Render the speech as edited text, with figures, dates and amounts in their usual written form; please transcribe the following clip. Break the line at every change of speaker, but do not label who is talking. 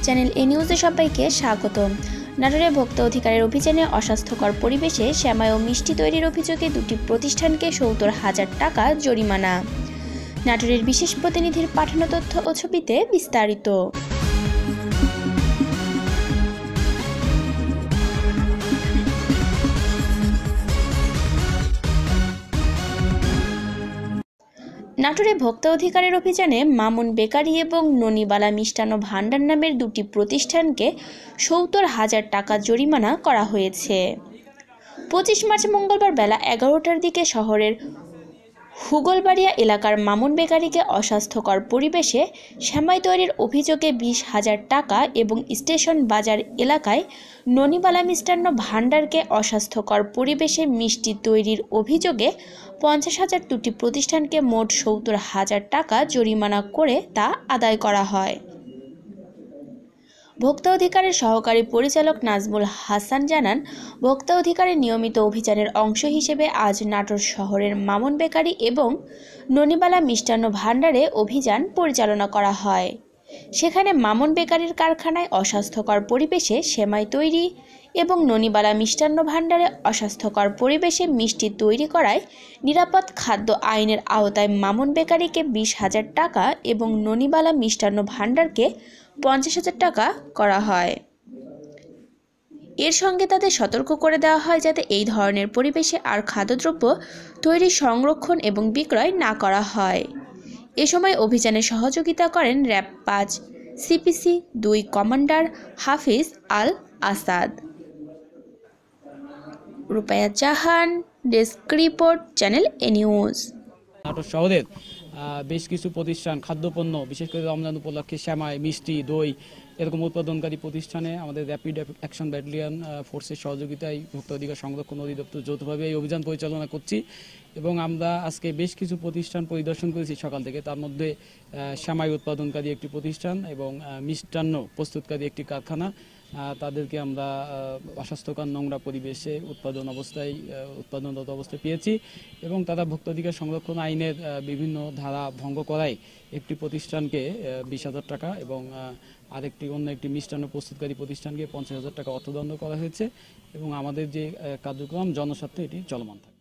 Channel এ নিউজে সবাইকে স্বাগতম। নাটোরে ভোক্তা অধিকারের অভিযানে অস্বাস্থ্যকর পরিবেশে সেমাই ও মিষ্টি তৈরির অভিযোগে দুটি প্রতিষ্ঠানকে ৭০,০০০ টাকা জরিমানা। নাটোরের বিশেষ প্রতিনিধির পাঠানো তথ্য ও ছবিতে বিস্তারিত। নাটোরে ভোক্তা অধিকারের অভিযানে মামুন বেকারি এবং ননিবালা মিষ্টান্ন ভাণ্ডার নামের দুটি প্রতিষ্ঠানকে ৭০,০০০ টাকা জরিমানা করা হয়েছে। ২৫ মার্চ মঙ্গলবার বেলা ১১টার দিকে শহরের হুগলবাড়িয়া এলাকার মামুন বেকারিকে অস্বাস্থ্যকর পরিবেশে সেমাই তৈরির অভিযোগে ২০,০০০ টাকা এবং স্টেশন বাজার এলাকায় ননিবালা মিষ্টান্ন ভাণ্ডারকে অস্বাস্থ্যকর পরিবেশে মিষ্টি তৈরির অভিযোগে ৫০,০০০ দুটি প্রতিষ্ঠানকে মোট ৭০,০০০ টাকা জরিমানা করে তা আদায় করা হয়। ভোক্তা অধিকারের সহকারী পরিচালক নাজমুল হাসান জানান, ভোক্তা অধিকারের নিয়মিত অভিযানের অংশ হিসেবে আজ নাটোর শহরের মামুন বেকারি এবং ননিবালা মিষ্টান্ন ভাণ্ডারে অভিযান পরিচালনা করা হয়। সেখানে মামুন বেকারির কারখানায় অস্বাস্থ্যকর পরিবেশে সেমাই তৈরি এবং ননিবালা মিষ্টান্ন ভাণ্ডারে অস্বাস্থ্যকর পরিবেশে মিষ্টি তৈরি করায় নিরাপদ খাদ্য আইনের আওতায় মামুন বেকারিকে ২০,০০০ টাকা এবং ননিবালা মিষ্টান্ন ভাণ্ডারকে ৫০,০০০ টাকা করা হয়। এর সঙ্গে তাদের সতর্ক করে দেওয়া হয় যাতে এই ধরনের পরিবেশে আর খাদ্যদ্রব্য তৈরি, সংরক্ষণ এবং বিক্রয় না করা হয়। এ সময় অভিযানে সহযোগিতা করেন র‍্যাব ৫ সিপিসি ২ কমান্ডার হাফিজ আল আসাদ। রূপায়া জাহান, ডেস্ক রিপোর্ট, চ্যানেল এ নিউজ।
নাটোর শহরের বেশ কিছু প্রতিষ্ঠান খাদ্যপণ্য, বিশেষ করে রমজান উপলক্ষে সেমাই, মিষ্টি, দই এরকম উৎপাদনকারী প্রতিষ্ঠানে আমাদের র্যাপিড অ্যাকশন ব্যাটালিয়ন ফোর্সের সহযোগিতায় ভোক্তা অধিকার সংরক্ষণ অধিদপ্তর যৌথভাবে এই অভিযান পরিচালনা করছি এবং আমরা আজকে বেশ কিছু প্রতিষ্ঠান পরিদর্শন করেছি সকাল থেকে। তার মধ্যে সেমাই উৎপাদনকারী একটি প্রতিষ্ঠান এবং মিষ্টান্ন প্রস্তুতকারী একটি কারখানা। তাদেরকে আমরা অস্বাস্থ্যকর নোংরা পরিবেশে উৎপাদনরত অবস্থায় পেয়েছি এবং তারা ভোক্তা অধিকার সংরক্ষণ আইনের বিভিন্ন ধারা ভঙ্গ করায় একটি প্রতিষ্ঠানকে ২০,০০০ টাকা এবং অন্য একটি মিষ্টান্ন প্রস্তুতকারী প্রতিষ্ঠানকে ৫০,০০০ টাকা অর্থদণ্ড করা হয়েছে এবং আমাদের যে কার্যক্রম জনস্বার্থে এটি চলমান থাকে।